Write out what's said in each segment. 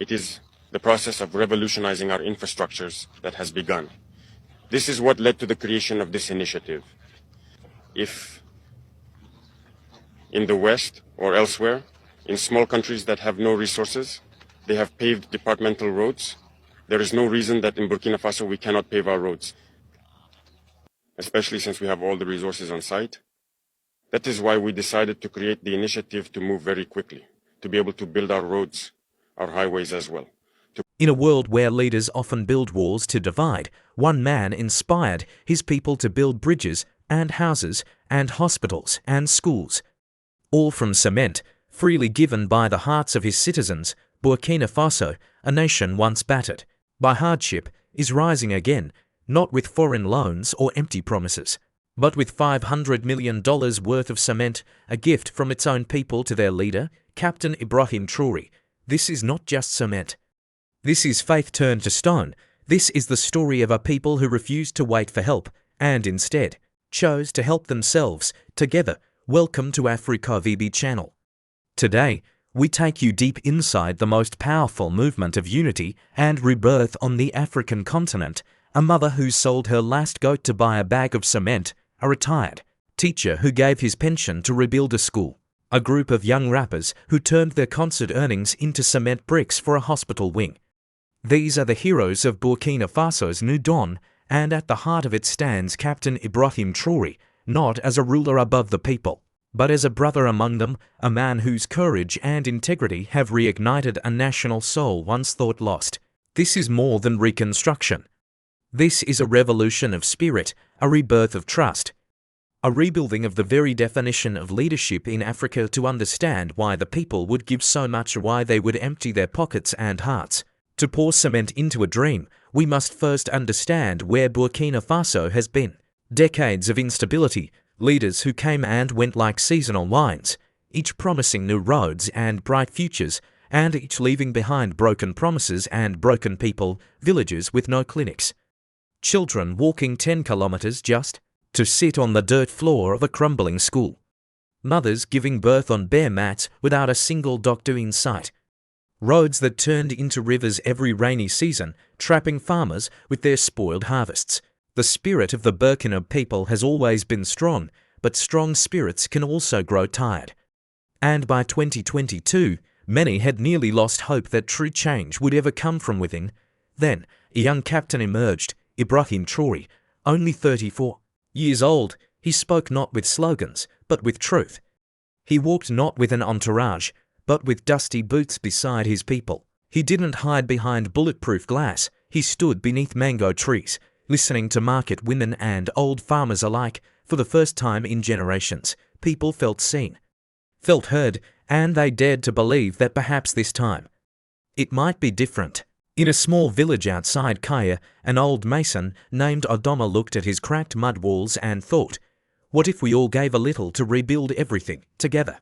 It is the process of revolutionizing our infrastructures that has begun. This is what led to the creation of this initiative. If in the West or elsewhere, in small countries that have no resources, they have paved departmental roads, there is no reason that in Burkina Faso we cannot pave our roads, especially since we have all the resources on site. That is why we decided to create the initiative to move very quickly, to be able to build our roads, our highways as well. In a world where leaders often build walls to divide, one man inspired his people to build bridges and houses and hospitals and schools. All from cement, freely given by the hearts of his citizens. Burkina Faso, a nation once battered by hardship, is rising again, not with foreign loans or empty promises, but with $500 million worth of cement, a gift from its own people to their leader, Captain Ibrahim Traoré. This is not just cement. This is faith turned to stone. This is the story of a people who refused to wait for help and instead chose to help themselves. Together, welcome to Africa VB channel. Today, we take you deep inside the most powerful movement of unity and rebirth on the African continent. A mother who sold her last goat to buy a bag of cement, a retired teacher who gave his pension to rebuild a school, a group of young rappers who turned their concert earnings into cement bricks for a hospital wing. These are the heroes of Burkina Faso's new dawn, and at the heart of it stands Captain Ibrahim Traoré, not as a ruler above the people, but as a brother among them, a man whose courage and integrity have reignited a national soul once thought lost. This is more than reconstruction. This is a revolution of spirit, a rebirth of trust, a rebuilding of the very definition of leadership in Africa. To understand why the people would give so much, why they would empty their pockets and hearts to pour cement into a dream, we must first understand where Burkina Faso has been. Decades of instability, leaders who came and went like seasonal lines, each promising new roads and bright futures, and each leaving behind broken promises and broken people, villages with no clinics, children walking 10 kilometers just to sit on the dirt floor of a crumbling school, mothers giving birth on bare mats without a single doctor in sight, roads that turned into rivers every rainy season, trapping farmers with their spoiled harvests. The spirit of the Burkina people has always been strong, but strong spirits can also grow tired. And by 2022, many had nearly lost hope that true change would ever come from within. Then, a young captain emerged, Ibrahim Traoré, only 34 years old. He spoke not with slogans, but with truth. He walked not with an entourage, but with dusty boots beside his people. He didn't hide behind bulletproof glass. He stood beneath mango trees, listening to market women and old farmers alike. For the first time in generations, people felt seen, felt heard, and they dared to believe that perhaps this time it might be different. In a small village outside Kaya, an old mason named Odoma looked at his cracked mud walls and thought, what if we all gave a little to rebuild everything together?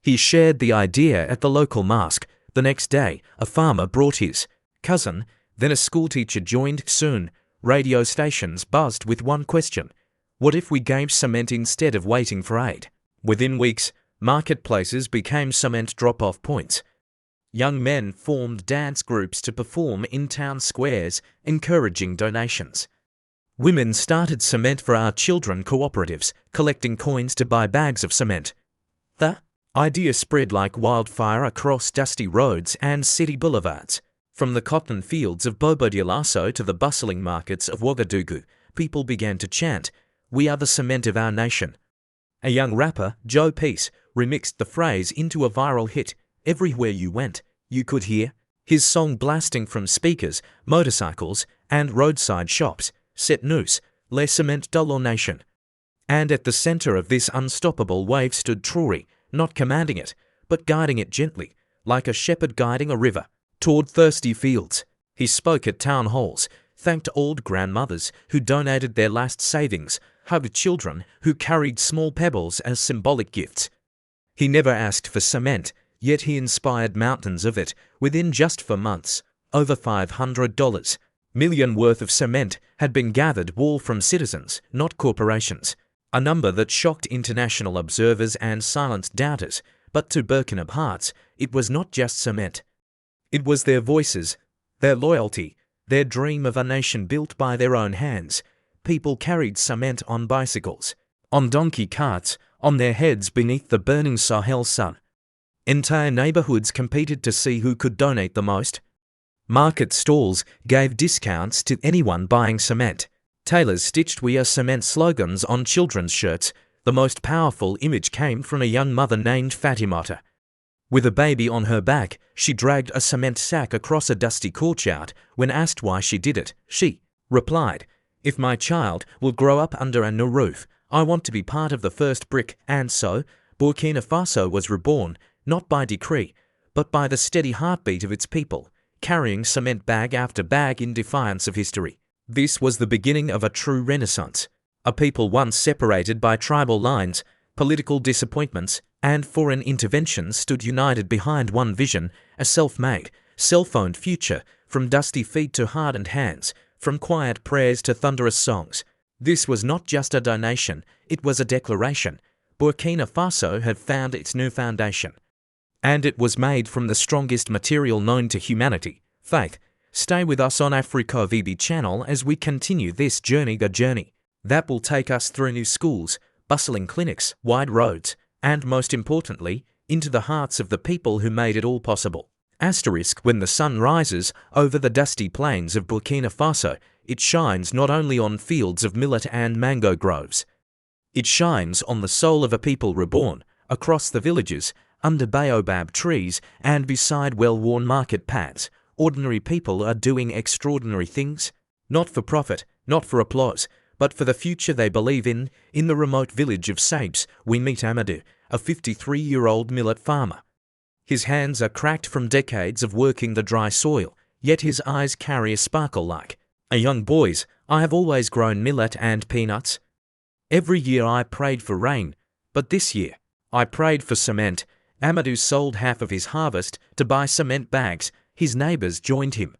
He shared the idea at the local mosque. The next day, a farmer brought his cousin, then a schoolteacher joined. Soon, radio stations buzzed with one question: what if we gave cement instead of waiting for aid? Within weeks, marketplaces became cement drop-off points. Young men formed dance groups to perform in town squares, encouraging donations. Women started Cement for Our Children cooperatives, collecting coins to buy bags of cement. The idea spread like wildfire across dusty roads and city boulevards. From the cotton fields of Bobo Dioulasso to the bustling markets of Ouagadougou, people began to chant, "We are the cement of our nation." A young rapper, Joe Peace, remixed the phrase into a viral hit. Everywhere you went, you could hear his song blasting from speakers, motorcycles, and roadside shops. Cette nous, les cement de la nation. And at the center of this unstoppable wave stood Traoré, not commanding it, but guiding it gently, like a shepherd guiding a river toward thirsty fields. He spoke at town halls, thanked old grandmothers who donated their last savings, hugged children who carried small pebbles as symbolic gifts. He never asked for cement, yet he inspired mountains of it. Within just 4 months, over $500 million worth of cement had been gathered, all from citizens, not corporations. A number that shocked international observers and silenced doubters. But to Burkina hearts, it was not just cement. It was their voices, their loyalty, their dream of a nation built by their own hands. People carried cement on bicycles, on donkey carts, on their heads beneath the burning Sahel sun. Entire neighborhoods competed to see who could donate the most. Market stalls gave discounts to anyone buying cement. Tailors stitched "We Are Cement" slogans on children's shirts. The most powerful image came from a young mother named Fatimata. With a baby on her back, she dragged a cement sack across a dusty courtyard. When asked why she did it, she replied, "If my child will grow up under a new roof, I want to be part of the first brick." And so, Burkina Faso was reborn, not by decree, but by the steady heartbeat of its people, carrying cement bag after bag in defiance of history. This was the beginning of a true renaissance. A people once separated by tribal lines, political disappointments, and foreign interventions stood united behind one vision: a self-made, self-owned future, from dusty feet to hardened hands, from quiet prayers to thunderous songs. This was not just a donation, it was a declaration. Burkina Faso had found its new foundation. And it was made from the strongest material known to humanity: faith. Stay with us on Africa VB channel as we continue this journey, the journey that will take us through new schools, bustling clinics, wide roads, and most importantly, into the hearts of the people who made it all possible. Asterisk: when the sun rises over the dusty plains of Burkina Faso, it shines not only on fields of millet and mango groves. It shines on the soul of a people reborn, across the villages, under baobab trees, and beside well-worn market paths. Ordinary people are doing extraordinary things, not for profit, not for applause, but for the future they believe in. In the remote village of Sabes, we meet Amadou, a 53-year-old millet farmer. His hands are cracked from decades of working the dry soil, yet his eyes carry a sparkle like a young boy's. "I have always grown millet and peanuts. Every year I prayed for rain, but this year I prayed for cement." Amadou sold half of his harvest to buy cement bags. His neighbors joined him.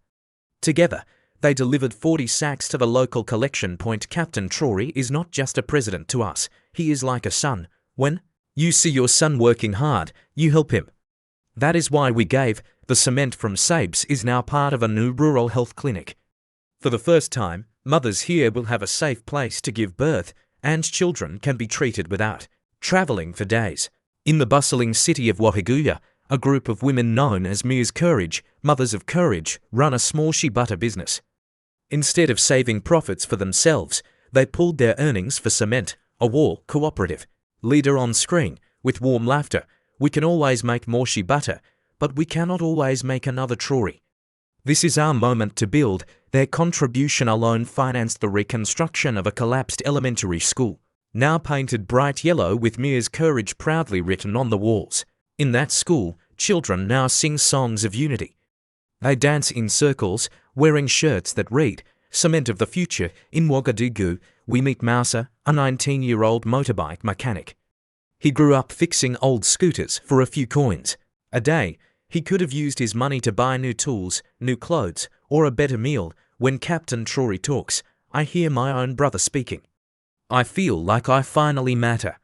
Together, they delivered 40 sacks to the local collection point. Captain Traoré is not just a president to us, he is like a son. When you see your son working hard, you help him. That is why we gave. The cement from Sabes is now part of a new rural health clinic. For the first time, mothers here will have a safe place to give birth, and children can be treated without traveling for days. In the bustling city of Ouagadougou, a group of women known as Muse Courage, Mothers of Courage, run a small shea butter business. Instead of saving profits for themselves, they pooled their earnings for cement, a war cooperative. Leader on screen, with warm laughter: "We can always make more shea butter, but we cannot always make another Traoré." This is our moment to build. Their contribution alone financed the reconstruction of a collapsed elementary school, now painted bright yellow with Muse Courage proudly written on the walls. In that school, children now sing songs of unity. They dance in circles, wearing shirts that read, "Cement of the Future." In Ouagadougou, we meet Moussa, a 19-year-old motorbike mechanic. He grew up fixing old scooters for a few coins a day. He could have used his money to buy new tools, new clothes, or a better meal. When Captain Traoré talks, I hear my own brother speaking. I feel like I finally matter.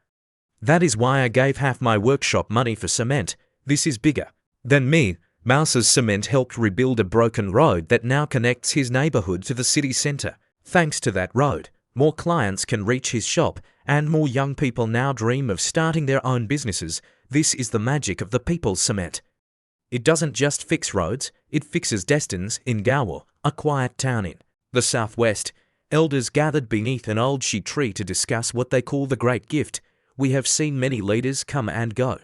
That is why I gave half my workshop money for cement. This is bigger than me. Moussa's cement helped rebuild a broken road that now connects his neighborhood to the city center. Thanks to that road, more clients can reach his shop, and more young people now dream of starting their own businesses. This is the magic of the people's cement. It doesn't just fix roads, it fixes destinies. In Gawo, a quiet town in the southwest, elders gathered beneath an old shea tree to discuss what they call the Great Gift. We have seen many leaders come and go,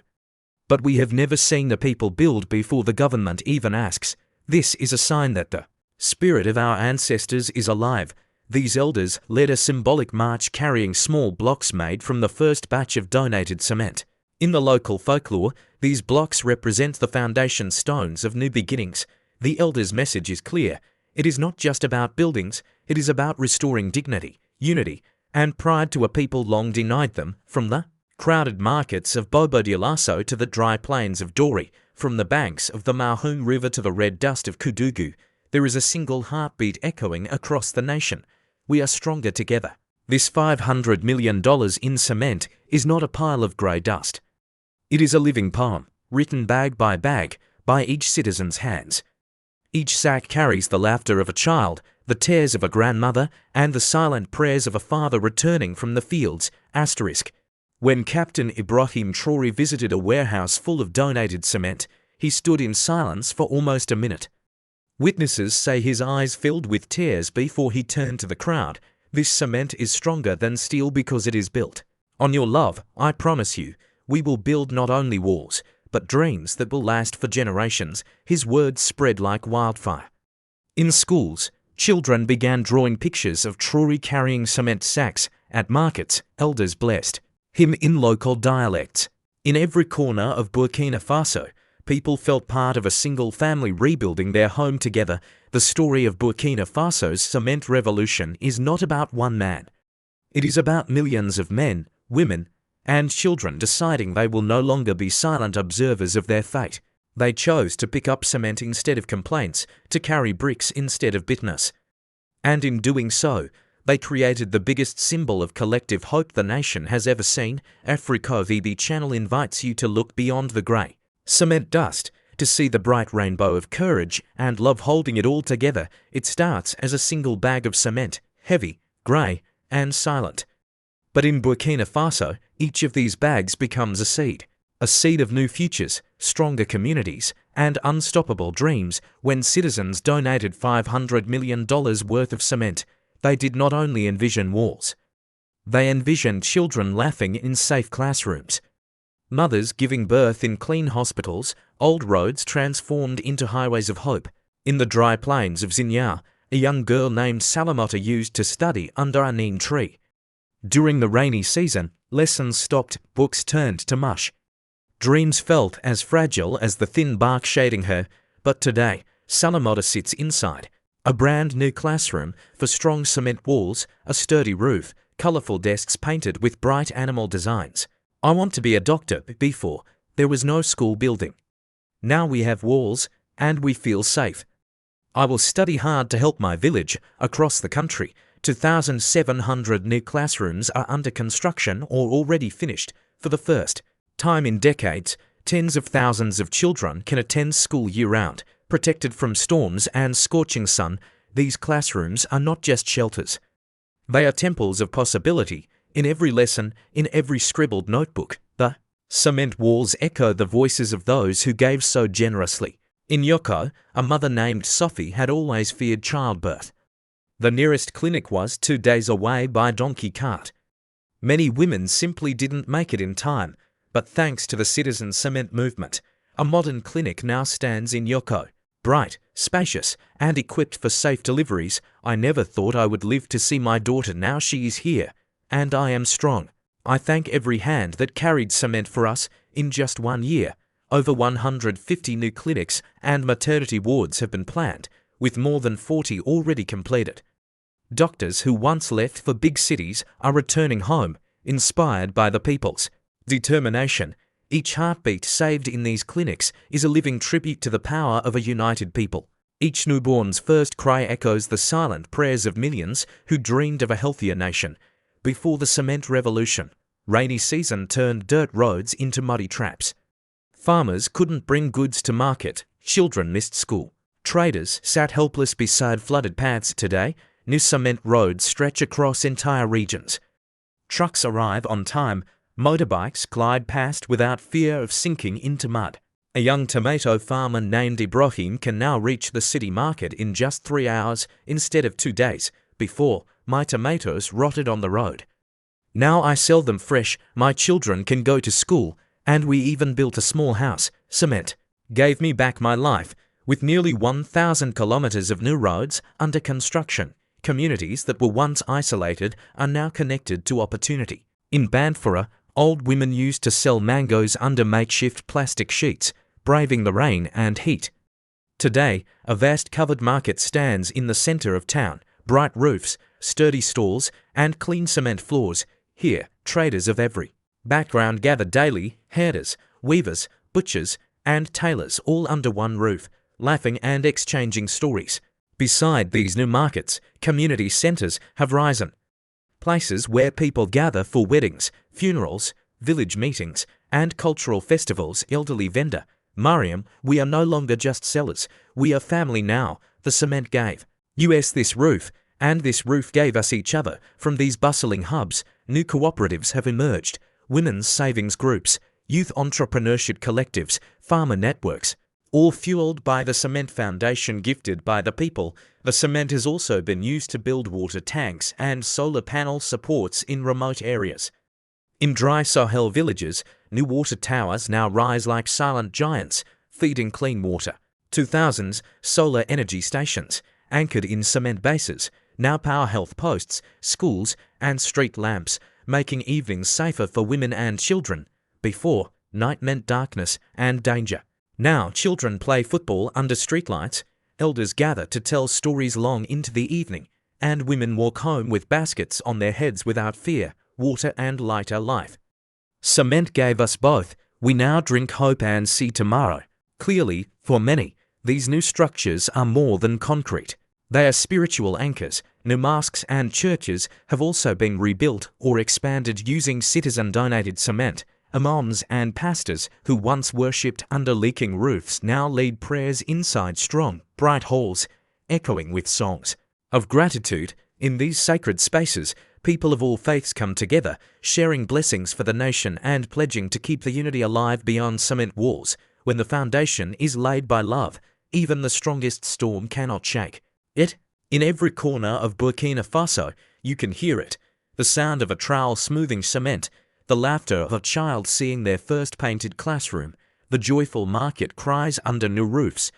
but we have never seen the people build before the government even asks. This is a sign that the spirit of our ancestors is alive. These elders led a symbolic march carrying small blocks made from the first batch of donated cement. In the local folklore, these blocks represent the foundation stones of new beginnings. The elders' message is clear. It is not just about buildings, it is about restoring dignity, unity, and pride to a people long denied them. From the crowded markets of Bobo Dioulasso to the dry plains of Dori, from the banks of the Mahum River to the red dust of Koudougou, there is a single heartbeat echoing across the nation. We are stronger together. This $500 million in cement is not a pile of grey dust. It is a living poem, written bag by each citizen's hands. Each sack carries the laughter of a child, the tears of a grandmother, and the silent prayers of a father returning from the fields. When Captain Ibrahim Traoré visited a warehouse full of donated cement, he stood in silence for almost a minute. Witnesses say his eyes filled with tears before he turned to the crowd. This cement is stronger than steel because it is built on your love. I promise you, we will build not only walls, but dreams that will last for generations. His words spread like wildfire. In schools, children began drawing pictures of Traoré carrying cement sacks. At markets, elders blessed him in local dialects. In every corner of Burkina Faso, people felt part of a single family rebuilding their home together. The story of Burkina Faso's cement revolution is not about one man. It is about millions of men, women, and children deciding they will no longer be silent observers of their fate. They chose to pick up cement instead of complaints, to carry bricks instead of bitterness. And in doing so, they created the biggest symbol of collective hope the nation has ever seen. Africa VB channel invites you to look beyond the grey cement dust, to see the bright rainbow of courage and love holding it all together. It starts as a single bag of cement, heavy, grey, and silent. But in Burkina Faso, each of these bags becomes a seed of new futures, stronger communities, and unstoppable dreams. When citizens donated $500 million worth of cement, they did not only envision walls. They envisioned children laughing in safe classrooms, mothers giving birth in clean hospitals, old roads transformed into highways of hope. In the dry plains of Zinyar, a young girl named Salamata used to study under a neem tree. During the rainy season, lessons stopped, books turned to mush. Dreams felt as fragile as the thin bark shading her, but today, Salamata sits inside a brand new classroom for strong cement walls, a sturdy roof, colourful desks painted with bright animal designs. I want to be a doctor. Before, there was no school building. Now we have walls, and we feel safe. I will study hard to help my village. Across the country, 2,700 new classrooms are under construction or already finished. For the first time in decades, tens of thousands of children can attend school year-round, protected from storms and scorching sun. These classrooms are not just shelters. They are temples of possibility. In every lesson, in every scribbled notebook, the cement walls echo the voices of those who gave so generously. In Yoko, a mother named Sophie had always feared childbirth. The nearest clinic was 2 days away by donkey cart. Many women simply didn't make it in time, but thanks to the citizen cement movement, a modern clinic now stands in Yoko, bright, spacious, and equipped for safe deliveries. I never thought I would live to see my daughter. Now she is here. And I am strong. I thank every hand that carried cement for us. In just 1 year, over 150 new clinics and maternity wards have been planned, with more than 40 already completed. Doctors who once left for big cities are returning home, inspired by the people's determination. Each heartbeat saved in these clinics is a living tribute to the power of a united people. Each newborn's first cry echoes the silent prayers of millions who dreamed of a healthier nation. Before the cement revolution, rainy season turned dirt roads into muddy traps. Farmers couldn't bring goods to market, children missed school. Traders sat helpless beside flooded paths. Today, new cement roads stretch across entire regions. Trucks arrive on time, motorbikes glide past without fear of sinking into mud. A young tomato farmer named Ibrahim can now reach the city market in just 3 hours instead of 2 days. Before, my tomatoes rotted on the road. Now I sell them fresh, my children can go to school, and we even built a small house. Cement gave me back my life. With nearly 1,000 kilometers of new roads under construction, communities that were once isolated are now connected to opportunity. In Banfora, old women used to sell mangoes under makeshift plastic sheets, braving the rain and heat. Today, a vast covered market stands in the center of town. Bright roofs, sturdy stalls, and clean cement floors. Here, traders of every background gather daily, herders, weavers, butchers, and tailors all under one roof, laughing and exchanging stories. Beside these new markets, community centers have risen. Places where people gather for weddings, funerals, village meetings, and cultural festivals. Elderly vendor Mariam, we are no longer just sellers. We are family now, the cement gave us this roof, and this roof gave us each other. From these bustling hubs, new cooperatives have emerged, women's savings groups, youth entrepreneurship collectives, farmer networks, all fueled by the cement foundation gifted by the people. The cement has also been used to build water tanks and solar panel supports in remote areas. In dry Sahel villages, new water towers now rise like silent giants, feeding clean water. 2000s solar energy stations, anchored in cement bases, now power health posts, schools, and street lamps, making evenings safer for women and children. Before, night meant darkness and danger. Now children play football under streetlights, elders gather to tell stories long into the evening, and women walk home with baskets on their heads without fear, water and lighter life. Cement gave us both. We now drink hope and see tomorrow. Clearly, for many, these new structures are more than concrete. They are spiritual anchors. New mosques and churches have also been rebuilt or expanded using citizen-donated cement. Imams and pastors who once worshipped under leaking roofs now lead prayers inside strong, bright halls, echoing with songs of gratitude. In these sacred spaces, people of all faiths come together, sharing blessings for the nation and pledging to keep the unity alive beyond cement walls. When the foundation is laid by love, even the strongest storm cannot shake it. In every corner of Burkina Faso, you can hear it. The sound of a trowel smoothing cement, the laughter of a child seeing their first painted classroom, the joyful market cries under new roofs.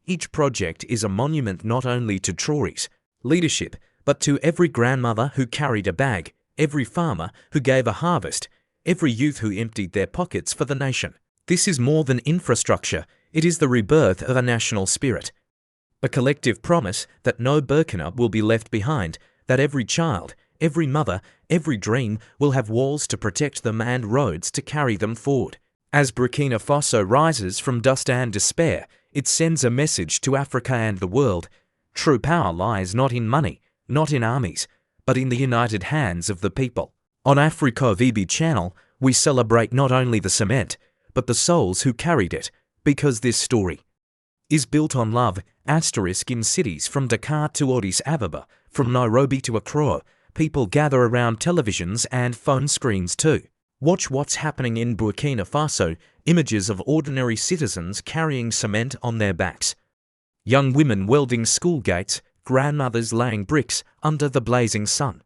Each project is a monument not only to Traoré's leadership, but to every grandmother who carried a bag, every farmer who gave a harvest, every youth who emptied their pockets for the nation. This is more than infrastructure, it is the rebirth of a national spirit. A collective promise that no Burkina will be left behind, that every child, every mother, every dream will have walls to protect them and roads to carry them forward. As Burkina Faso rises from dust and despair, it sends a message to Africa and the world. True power lies not in money, not in armies, but in the united hands of the people. On Africa VB channel, we celebrate not only the cement, but the souls who carried it, because this story is built on love. In cities from Dakar to Addis Ababa, from Nairobi to Accra, people gather around televisions and phone screens too. Watch what's happening in Burkina Faso, images of ordinary citizens carrying cement on their backs. Young women welding school gates, grandmothers laying bricks under the blazing sun.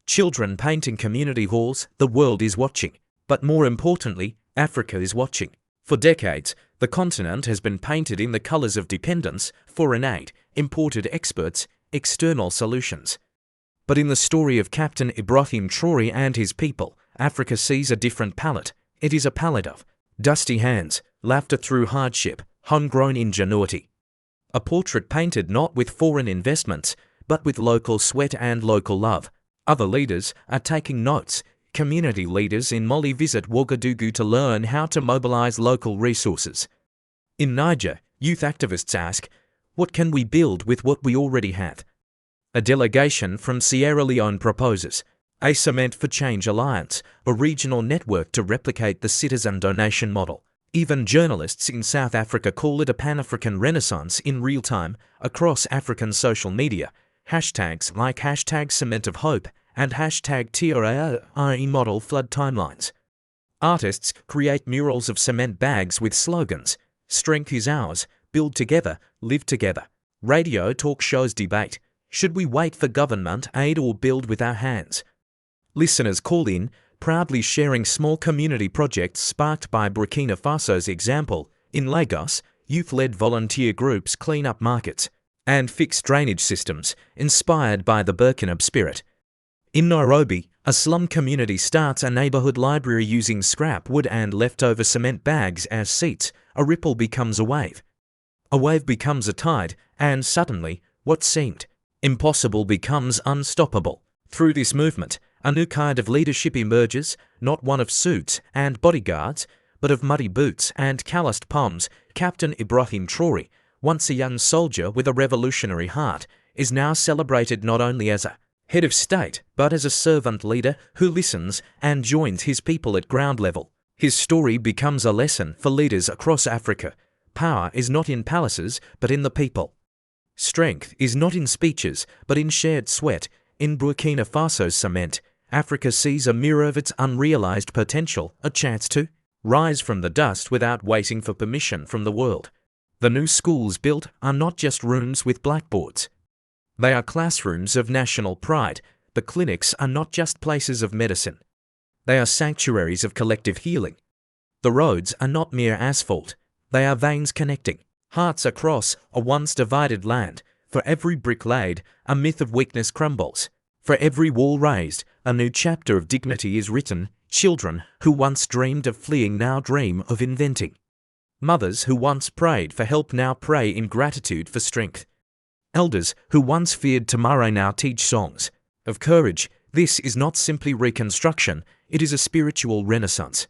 Children painting community halls. The world is watching. But more importantly, Africa is watching. For decades, the continent has been painted in the colors of dependence, foreign aid, imported experts, external solutions. But in the story of Captain Ibrahim Traoré and his people, Africa sees a different palette. It is a palette of dusty hands, laughter through hardship, homegrown ingenuity. A portrait painted not with foreign investments, but with local sweat and local love. Other leaders are taking notes. Community leaders in Mali visit Ouagadougou to learn how to mobilize local resources. In Niger, youth activists ask, what can we build with what we already have? A delegation from Sierra Leone proposes a Cement for Change Alliance, a regional network to replicate the citizen donation model. Even journalists in South Africa call it a Pan-African renaissance in real time across African social media. Hashtags like hashtag Cement of Hope and hashtag Traoré model flood timelines. Artists create murals of cement bags with slogans. Strength is ours, build together, live together. Radio talk shows debate. Should we wait for government aid or build with our hands? Listeners call in, proudly sharing small community projects sparked by Burkina Faso's example. In Lagos, youth-led volunteer groups clean up markets and fix drainage systems, inspired by the Burkina spirit. In Nairobi, a slum community starts a neighborhood library using scrap wood and leftover cement bags as seats. A ripple becomes a wave. A wave becomes a tide, and suddenly, what seemed impossible becomes unstoppable. Through this movement, a new kind of leadership emerges, not one of suits and bodyguards, but of muddy boots and calloused palms. Captain Ibrahim Traoré, once a young soldier with a revolutionary heart, is now celebrated not only as a head of state, but as a servant leader who listens and joins his people at ground level. His story becomes a lesson for leaders across Africa. Power is not in palaces, but in the people. Strength is not in speeches, but in shared sweat. In Burkina Faso's cement, Africa sees a mirror of its unrealized potential, a chance to rise from the dust without waiting for permission from the world. The new schools built are not just rooms with blackboards. They are classrooms of national pride. The clinics are not just places of medicine. They are sanctuaries of collective healing. The roads are not mere asphalt. They are veins connecting hearts across a once divided land. For every brick laid, a myth of weakness crumbles. For every wall raised, a new chapter of dignity is written. Children who once dreamed of fleeing now dream of inventing. Mothers who once prayed for help now pray in gratitude for strength. Elders who once feared tomorrow now teach songs of courage. This is not simply reconstruction, it is a spiritual renaissance.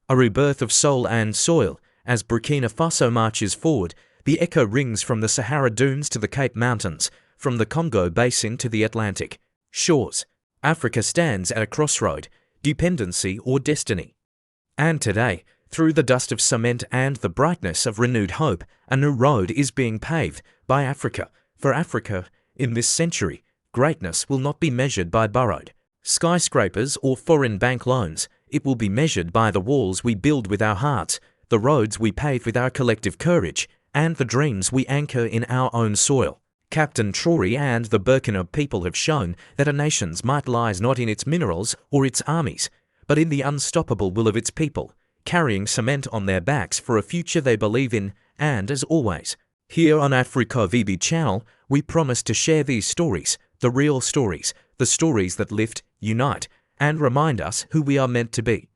A rebirth of soul and soil. As Burkina Faso marches forward, the echo rings from the Sahara Dunes to the Cape Mountains, from the Congo Basin to the Atlantic shores. Africa stands at a crossroad, dependency or destiny. And today, through the dust of cement and the brightness of renewed hope, a new road is being paved by Africa. For Africa, in this century, greatness will not be measured by borrowed skyscrapers or foreign bank loans. It will be measured by the walls we build with our hearts, the roads we pave with our collective courage, and the dreams we anchor in our own soil. Captain Traoré and the Burkina people have shown that a nation's might lies not in its minerals or its armies, but in the unstoppable will of its people, carrying cement on their backs for a future they believe in. And as always, here on Africa VB channel, we promise to share these stories, the real stories, the stories that lift, unite, and remind us who we are meant to be.